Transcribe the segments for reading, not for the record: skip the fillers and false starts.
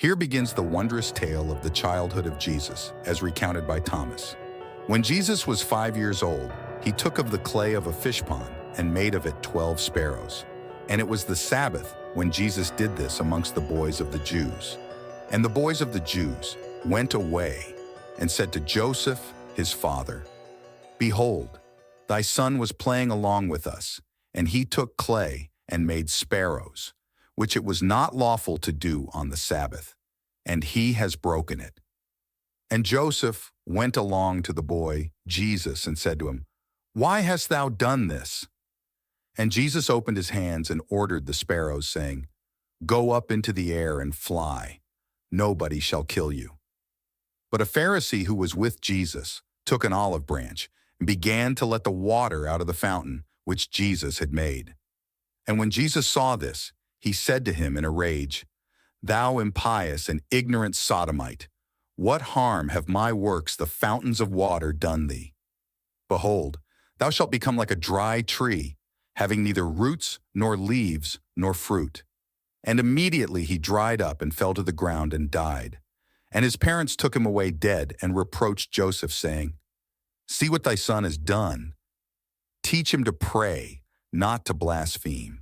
Here begins the wondrous tale of the childhood of Jesus, as recounted by Thomas. When Jesus was 5 years old, he took of the clay of a fish pond and made of it 12 sparrows. And it was the Sabbath when Jesus did this amongst the boys of the Jews. And the boys of the Jews went away and said to Joseph, his father, "Behold, thy son was playing along with us, and he took clay and made sparrows, which it was not lawful to do on the Sabbath, and he has broken it." And Joseph went along to the boy Jesus and said to him, "Why hast thou done this?" And Jesus opened his hands and ordered the sparrows, saying, "Go up into the air and fly. Nobody shall kill you." But a Pharisee who was with Jesus took an olive branch and began to let the water out of the fountain which Jesus had made. And when Jesus saw this, he said to him in a rage, "Thou impious and ignorant sodomite, what harm have my works, the fountains of water, done thee? Behold, thou shalt become like a dry tree, having neither roots nor leaves nor fruit." And immediately he dried up and fell to the ground and died. And his parents took him away dead and reproached Joseph, saying, "See what thy son has done. Teach him to pray, not to blaspheme."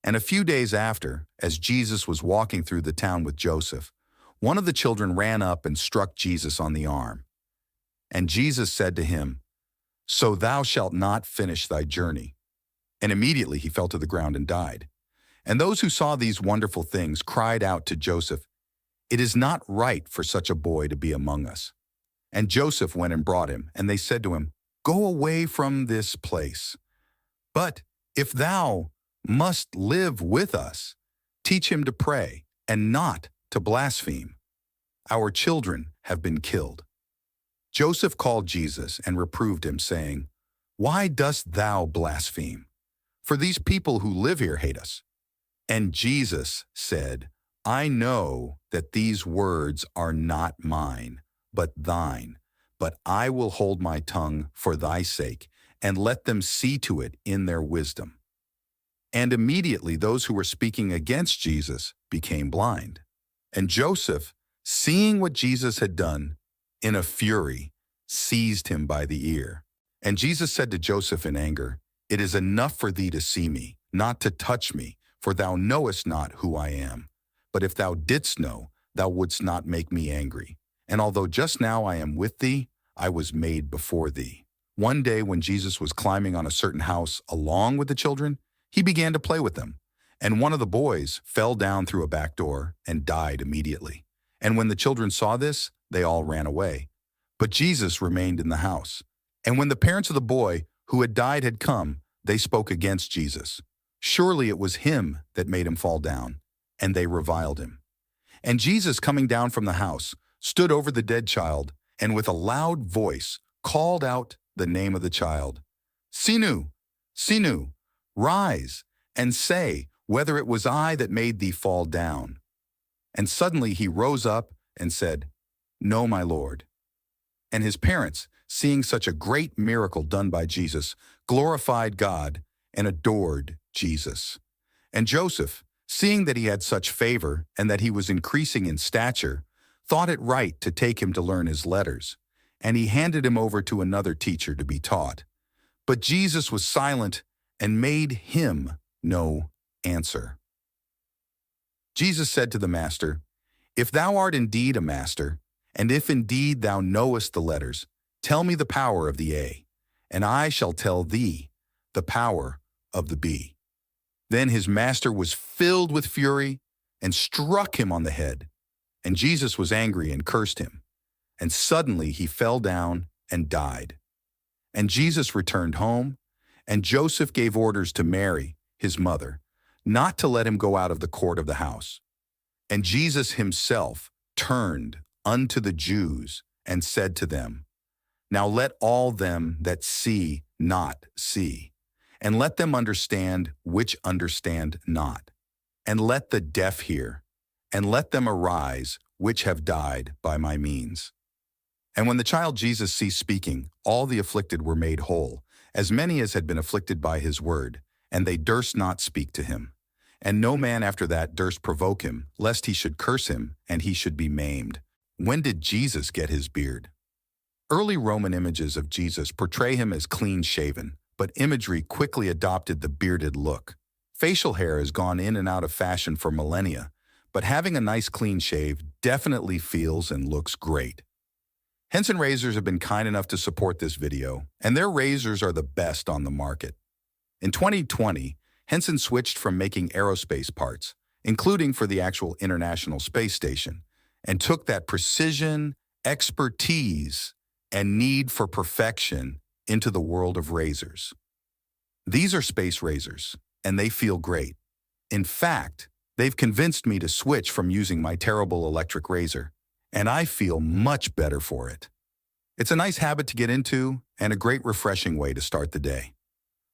And a few days after, as Jesus was walking through the town with Joseph, one of the children ran up and struck Jesus on the arm. And Jesus said to him, "So thou shalt not finish thy journey." And immediately he fell to the ground and died. And those who saw these wonderful things cried out to Joseph, "It is not right for such a boy to be among us." And Joseph went and brought him, and they said to him, "Go away from this place. But if thou must live with us, teach him to pray, and not to blaspheme. Our children have been killed." Joseph called Jesus and reproved him, saying, "Why dost thou blaspheme? For these people who live here hate us." And Jesus said, "I know that these words are not mine, but thine. But I will hold my tongue for thy sake, and let them see to it in their wisdom." And immediately those who were speaking against Jesus became blind. And Joseph, seeing what Jesus had done, in a fury, seized him by the ear. And Jesus said to Joseph in anger, "It is enough for thee to see me, not to touch me, for thou knowest not who I am. But if thou didst know, thou wouldst not make me angry. And although just now I am with thee, I was made before thee." One day when Jesus was climbing on a certain house along with the children, he began to play with them. And one of the boys fell down through a back door and died immediately. And when the children saw this, they all ran away. But Jesus remained in the house. And when the parents of the boy who had died had come, they spoke against Jesus. Surely it was him that made him fall down, and they reviled him. And Jesus, coming down from the house, stood over the dead child, and with a loud voice called out the name of the child, "Sinu, Sinu, rise, and say whether it was I that made thee fall down." And suddenly he rose up and said, "No, my Lord." And his parents, seeing such a great miracle done by Jesus, glorified God and adored Jesus. And Joseph, seeing that he had such favor and that he was increasing in stature, thought it right to take him to learn his letters, and he handed him over to another teacher to be taught. But Jesus was silent and made him no answer. Jesus said to the master, "If thou art indeed a master, and if indeed thou knowest the letters, tell me the power of the A, and I shall tell thee the power of the B." Then his master was filled with fury and struck him on the head. And Jesus was angry and cursed him. And suddenly he fell down and died. And Jesus returned home, and Joseph gave orders to Mary, his mother, not to let him go out of the court of the house. And Jesus himself turned unto the Jews and said to them, "Now let all them that see not see, and let them understand which understand not. And let the deaf hear, and let them arise which have died by my means." And when the child Jesus ceased speaking, all the afflicted were made whole, as many as had been afflicted by his word, and they durst not speak to him. And no man after that durst provoke him, lest he should curse him, and he should be maimed. When did Jesus get his beard? Early Roman images of Jesus portray him as clean-shaven, but imagery quickly adopted the bearded look. Facial hair has gone in and out of fashion for millennia, but having a nice clean shave definitely feels and looks great. Henson Razors have been kind enough to support this video, and their razors are the best on the market. In 2020, Henson switched from making aerospace parts, including for the actual International Space Station, and took that precision, expertise, and need for perfection into the world of razors. These are space razors, and they feel great. In fact, they've convinced me to switch from using my terrible electric razor, and I feel much better for it. It's a nice habit to get into and a great refreshing way to start the day.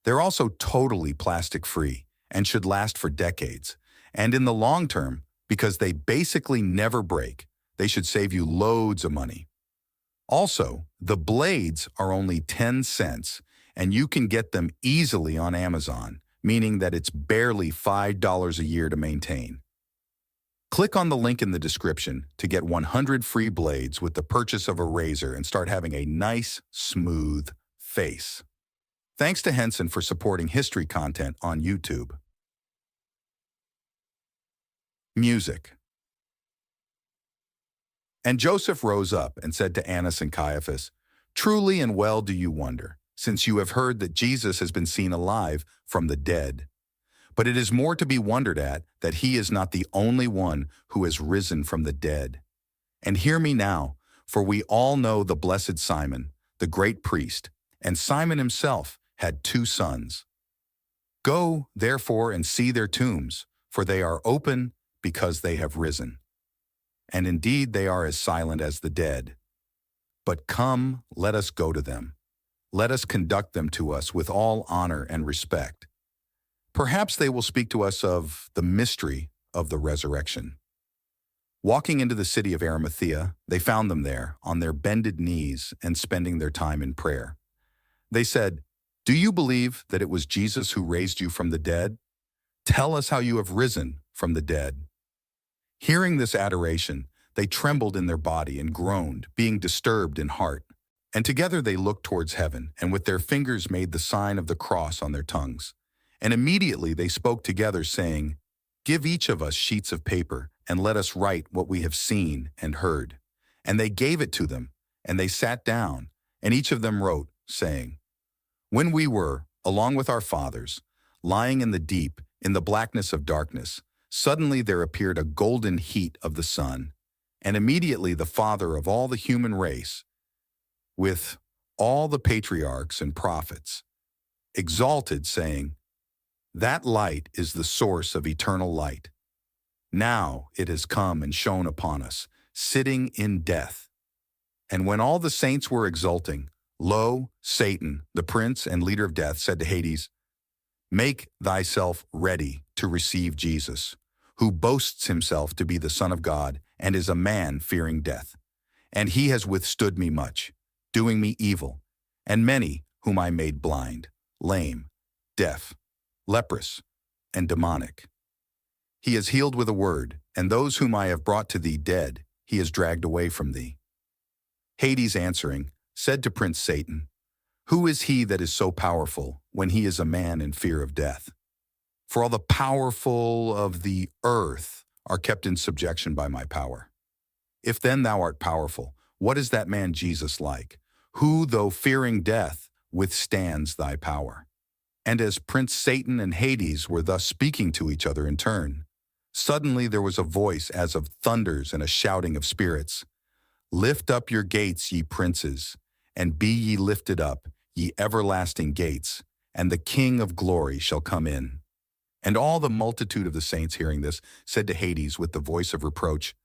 They're also totally plastic-free and should last for decades. And in the long term, because they basically never break, they should save you loads of money. Also, the blades are only 10 cents, and you can get them easily on Amazon, meaning that it's barely $5 a year to maintain. Click on the link in the description to get 100 free blades with the purchase of a razor and start having a nice, smooth face. Thanks to Henson for supporting history content on YouTube. Music. And Joseph rose up and said to Annas and Caiaphas, "Truly and well do you wonder, since you have heard that Jesus has been seen alive from the dead. But it is more to be wondered at that he is not the only one who has risen from the dead. And hear me now, for we all know the blessed Simon, the great priest, and Simon himself had 2 sons. Go, therefore, and see their tombs, for they are open because they have risen. And indeed they are as silent as the dead. But come, let us go to them. Let us conduct them to us with all honor and respect. Perhaps they will speak to us of the mystery of the resurrection." Walking into the city of Arimathea, they found them there, on their bended knees and spending their time in prayer. They said, "Do you believe that it was Jesus who raised you from the dead? Tell us how you have risen from the dead." Hearing this adoration, they trembled in their body and groaned, being disturbed in heart. And together they looked towards heaven, and with their fingers made the sign of the cross on their tongues. And immediately they spoke together, saying, "Give each of us sheets of paper, and let us write what we have seen and heard." And they gave it to them, and they sat down, and each of them wrote, saying, "When we were, along with our fathers, lying in the deep, in the blackness of darkness, suddenly there appeared a golden heat of the sun, and immediately the Father of all the human race, with all the patriarchs and prophets, exalted, saying, 'That light is the source of eternal light. Now it has come and shone upon us, sitting in death.' And when all the saints were exulting, lo, Satan, the prince and leader of death, said to Hades, 'Make thyself ready to receive Jesus, who boasts himself to be the Son of God and is a man fearing death. And he has withstood me much, doing me evil, and many whom I made blind, lame, deaf, leprous, and demonic. He has healed with a word, and those whom I have brought to thee dead, he has dragged away from thee.' Hades answering, said to Prince Satan, 'Who is he that is so powerful, when he is a man in fear of death? For all the powerful of the earth are kept in subjection by my power. If then thou art powerful, what is that man Jesus like, who, though fearing death, withstands thy power?' And as Prince Satan and Hades were thus speaking to each other in turn, suddenly there was a voice as of thunders and a shouting of spirits. 'Lift up your gates, ye princes, and be ye lifted up, ye everlasting gates, and the King of glory shall come in.' And all the multitude of the saints hearing this said to Hades with the voice of reproach,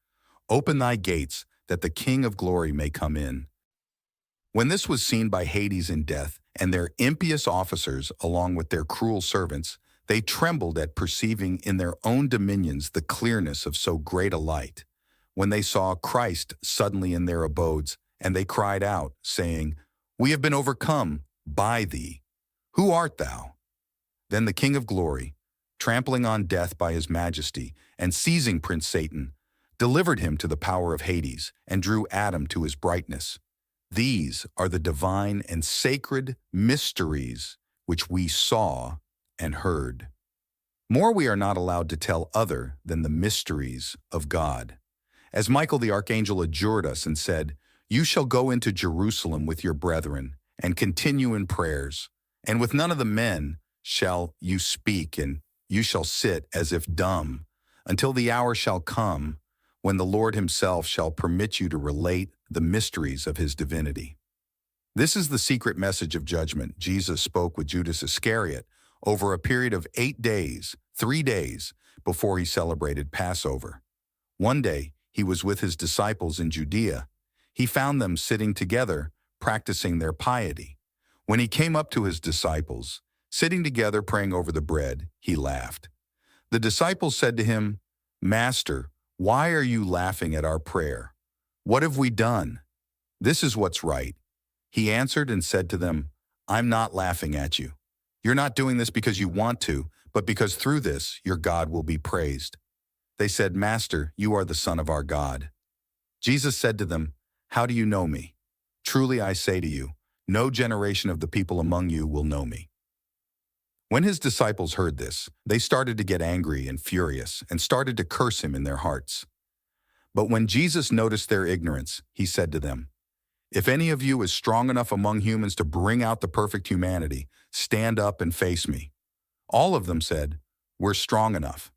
'Open thy gates, that the King of glory may come in.' When this was seen by Hades in death, and their impious officers along with their cruel servants, they trembled at perceiving in their own dominions the clearness of so great a light, when they saw Christ suddenly in their abodes, and they cried out, saying, 'We have been overcome by thee. Who art thou?' Then the King of glory, trampling on death by his majesty, and seizing Prince Satan, delivered him to the power of Hades, and drew Adam to his brightness. These are the divine and sacred mysteries which we saw and heard. More we are not allowed to tell other than the mysteries of God. As Michael the archangel adjured us and said, "You shall go into Jerusalem with your brethren, and continue in prayers, and with none of the men shall you speak, and you shall sit as if dumb, until the hour shall come when the Lord himself shall permit you to relate the mysteries of his divinity." This is the secret message of judgment Jesus spoke with Judas Iscariot over a period of 8 days, 3 days, before he celebrated Passover. One day, he was with his disciples in Judea. He found them sitting together, practicing their piety. When he came up to his disciples, sitting together praying over the bread, he laughed. The disciples said to him, "Master, why are you laughing at our prayer? What have we done? This is what's right." He answered and said to them, "I'm not laughing at you. You're not doing this because you want to, but because through this your God will be praised." They said, "Master, you are the Son of our God." Jesus said to them, "How do you know me? Truly I say to you, no generation of the people among you will know me." When his disciples heard this, they started to get angry and furious and started to curse him in their hearts. But when Jesus noticed their ignorance, he said to them, "If any of you is strong enough among humans to bring out the perfect humanity, stand up and face me." All of them said, "We're strong enough."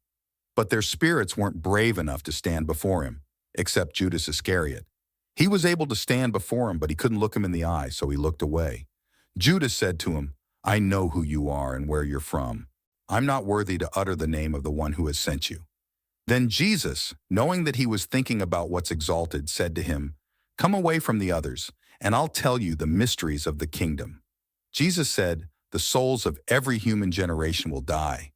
But their spirits weren't brave enough to stand before him, except Judas Iscariot. He was able to stand before him, but he couldn't look him in the eye, so he looked away. Judas said to him, "I know who you are and where you're from. I'm not worthy to utter the name of the one who has sent you." Then Jesus, knowing that he was thinking about what's exalted, said to him, "Come away from the others, and I'll tell you the mysteries of the kingdom." Jesus said, "The souls of every human generation will die.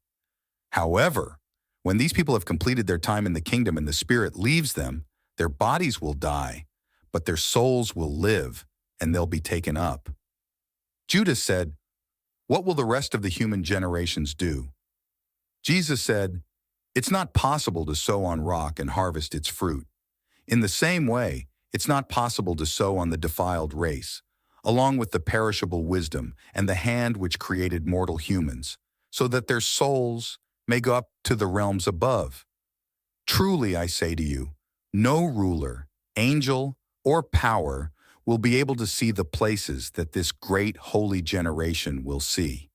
However, when these people have completed their time in the kingdom and the Spirit leaves them, their bodies will die, but their souls will live, and they'll be taken up." Judas said, "What will the rest of the human generations do?" Jesus said, "It's not possible to sow on rock and harvest its fruit. In the same way, it's not possible to sow on the defiled race, along with the perishable wisdom and the hand which created mortal humans, so that their souls may go up to the realms above. Truly, I say to you, no ruler, angel, or power will be able to see the places that this great holy generation will see."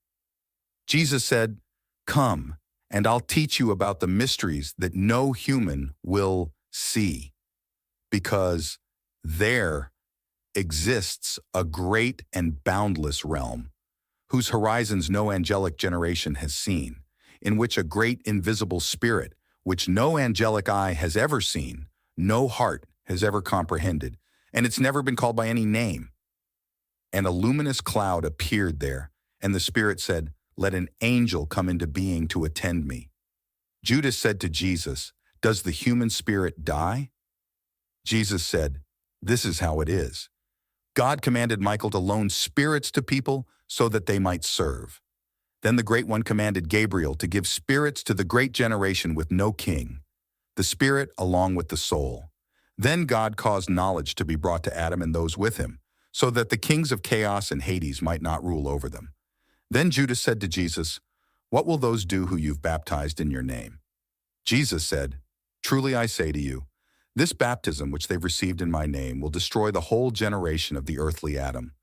Jesus said, "Come, and I'll teach you about the mysteries that no human will see, because there exists a great and boundless realm, whose horizons no angelic generation has seen, in which a great invisible spirit, which no angelic eye has ever seen, no heart has ever comprehended, and it's never been called by any name." And a luminous cloud appeared there, and the Spirit said, "Let an angel come into being to attend me." Judas said to Jesus, "Does the human spirit die?" Jesus said, "This is how it is. God commanded Michael to loan spirits to people so that they might serve. Then the Great One commanded Gabriel to give spirits to the great generation with no king, the spirit along with the soul. Then God caused knowledge to be brought to Adam and those with him, so that the kings of chaos and Hades might not rule over them. Then Judas said to Jesus, "What will those do who you've baptized in your name?" Jesus said, "Truly I say to you, this baptism which they've received in my name will destroy the whole generation of the earthly Adam.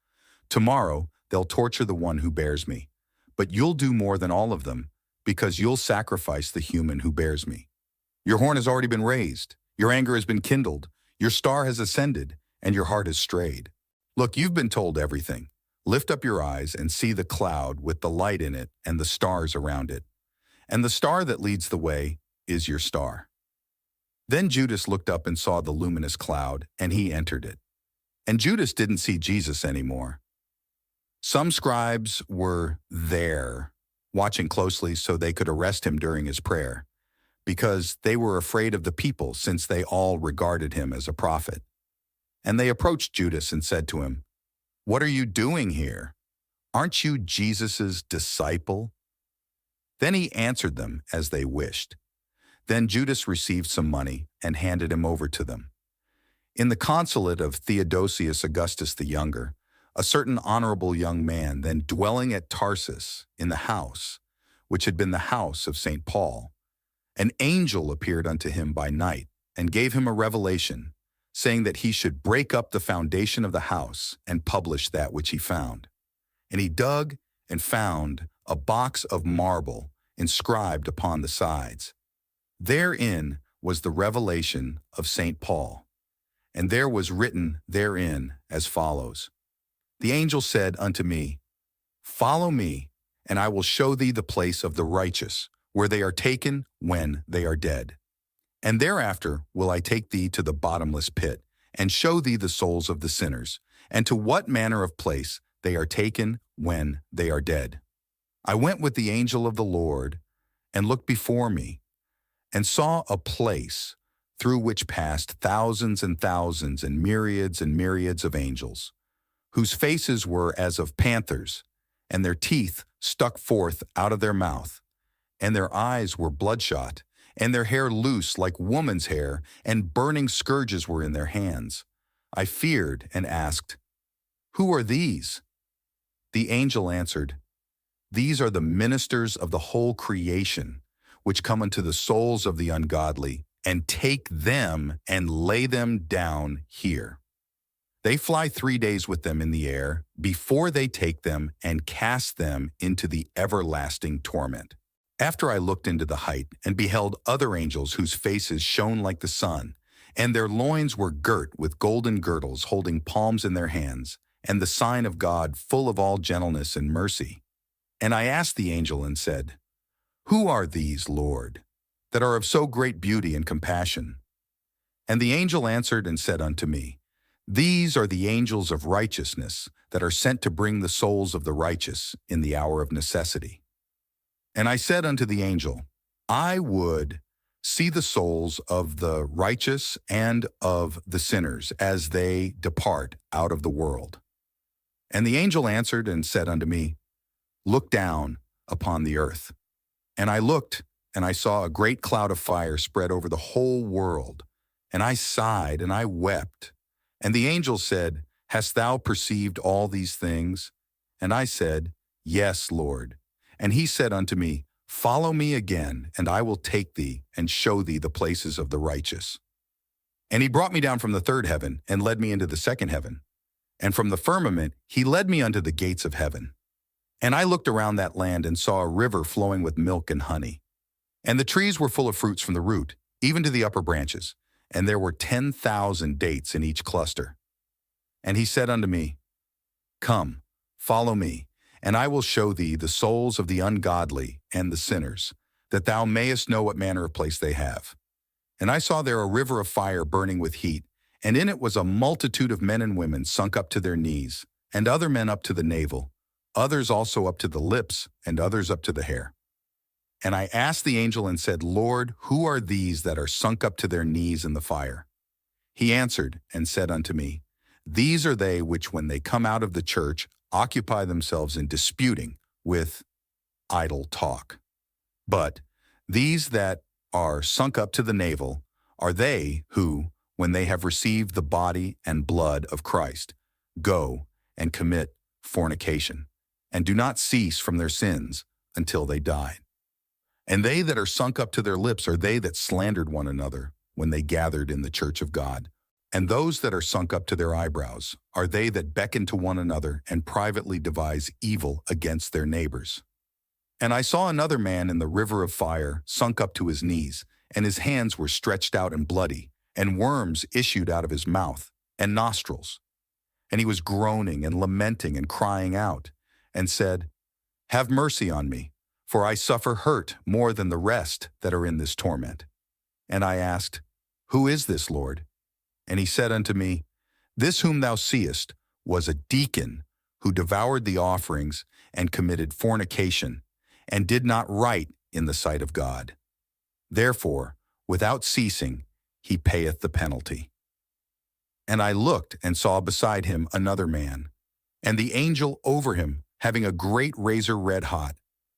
Tomorrow they'll torture the one who bears me, but you'll do more than all of them, because you'll sacrifice the human who bears me. Your horn has already been raised, your anger has been kindled, your star has ascended, and your heart has strayed. Look, you've been told everything. Lift up your eyes and see the cloud with the light in it and the stars around it. And the star that leads the way is your star." Then Judas looked up and saw the luminous cloud, and he entered it. And Judas didn't see Jesus anymore. Some scribes were there, watching closely so they could arrest him during his prayer, because they were afraid of the people since they all regarded him as a prophet. And they approached Judas and said to him, "What are you doing here? Aren't you Jesus's disciple?" Then he answered them as they wished. Then Judas received some money and handed him over to them. In the consulate of Theodosius Augustus the Younger, a certain honorable young man, then dwelling at Tarsus in the house, which had been the house of St. Paul, an angel appeared unto him by night and gave him a revelation, saying that he should break up the foundation of the house and publish that which he found. And he dug and found a box of marble inscribed upon the sides. Therein was the revelation of St. Paul, and there was written therein as follows: The angel said unto me, Follow me, and I will show thee the place of the righteous, where they are taken when they are dead. And thereafter will I take thee to the bottomless pit, and show thee the souls of the sinners, and to what manner of place they are taken when they are dead. I went with the angel of the Lord, and looked before me, and saw a place through which passed thousands and thousands and myriads of angels, whose faces were as of panthers, and their teeth stuck forth out of their mouth, and their eyes were bloodshot, and their hair loose like woman's hair, and burning scourges were in their hands. I feared and asked, Who are these? The angel answered, These are the ministers of the whole creation, which come unto the souls of the ungodly, and take them and lay them down here. They fly 3 days with them in the air before they take them and cast them into the everlasting torment. After I looked into the height and beheld other angels whose faces shone like the sun, and their loins were girt with golden girdles, holding palms in their hands, and the sign of God, full of all gentleness and mercy. And I asked the angel and said, Who are these, Lord, that are of so great beauty and compassion? And the angel answered and said unto me, These are the angels of righteousness that are sent to bring the souls of the righteous in the hour of necessity. And I said unto the angel, I would see the souls of the righteous and of the sinners as they depart out of the world. And the angel answered and said unto me, Look down upon the earth. And I looked, and I saw a great cloud of fire spread over the whole world. And I sighed, and I wept. And the angel said, Hast thou perceived all these things? And I said, Yes, Lord. And he said unto me, Follow me again, and I will take thee and show thee the places of the righteous. And he brought me down from the third heaven, and led me into the second heaven. And from the firmament he led me unto the gates of heaven. And I looked around that land, and saw a river flowing with milk and honey. And the trees were full of fruits from the root, even to the upper branches, and there were 10,000 dates in each cluster. And he said unto me, Come, follow me, and I will show thee the souls of the ungodly and the sinners, that thou mayest know what manner of place they have. And I saw there a river of fire burning with heat, and in it was a multitude of men and women sunk up to their knees, and other men up to the navel, others also up to the lips, and others up to the hair. And I asked the angel and said, Lord, who are these that are sunk up to their knees in the fire? He answered and said unto me, These are they which, when they come out of the church, occupy themselves in disputing with idle talk. But these that are sunk up to the navel are they who, when they have received the body and blood of Christ, go and commit fornication, and do not cease from their sins until they die. And they that are sunk up to their lips are they that slandered one another when they gathered in the church of God. And those that are sunk up to their eyebrows are they that beckon to one another and privately devise evil against their neighbors. And I saw another man in the river of fire sunk up to his knees, and his hands were stretched out and bloody, and worms issued out of his mouth and nostrils. And he was groaning and lamenting and crying out, and said, Have mercy on me, for I suffer hurt more than the rest that are in this torment. And I asked, Who is this, Lord? And he said unto me, This whom thou seest was a deacon who devoured the offerings and committed fornication, and did not right in the sight of God. Therefore, without ceasing, he payeth the penalty. And I looked and saw beside him another man, and the angel over him having a great razor red hot,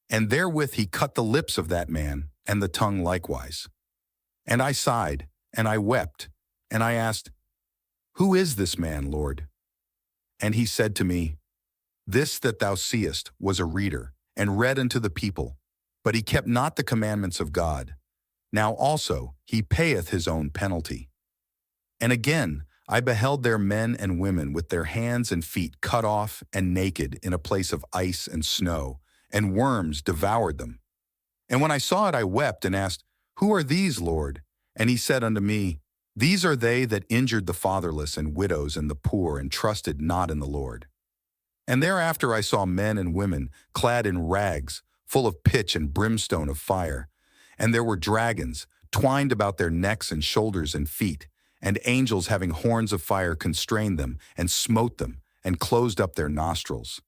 And therewith he cut the lips of that man, and the tongue likewise. And I sighed, and I wept, and I asked, Who is this man, Lord? And he said to me, This that thou seest was a reader, and read unto the people, but he kept not the commandments of God. Now also he payeth his own penalty. And again I beheld there men and women with their hands and feet cut off and naked in a place of ice and snow, and worms devoured them. And when I saw it, I wept and asked, Who are these, Lord? And he said unto me, These are they that injured the fatherless and widows and the poor, and trusted not in the Lord. And thereafter I saw men and women clad in rags, full of pitch and brimstone of fire. And there were dragons twined about their necks and shoulders and feet, and angels having horns of fire constrained them, and smote them, and closed up their nostrils.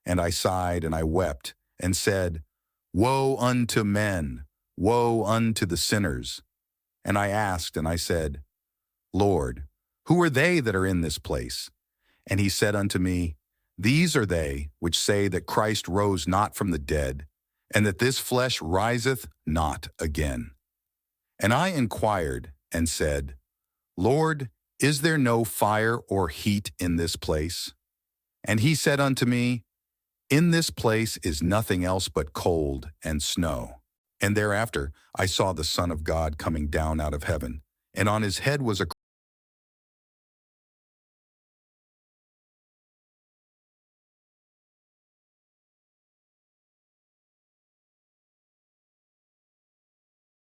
And I sighed, and I wept, and said, Woe unto men! Woe unto the sinners! And I asked, and I said, Lord, who are they that are in this place? And he said unto me, These are they which say that Christ rose not from the dead, and that this flesh riseth not again. And I inquired, and said, Lord, is there no fire or heat in this place? And he said unto me, In this place is nothing else but cold and snow. And thereafter I saw the Son of God coming down out of heaven, and on his head was a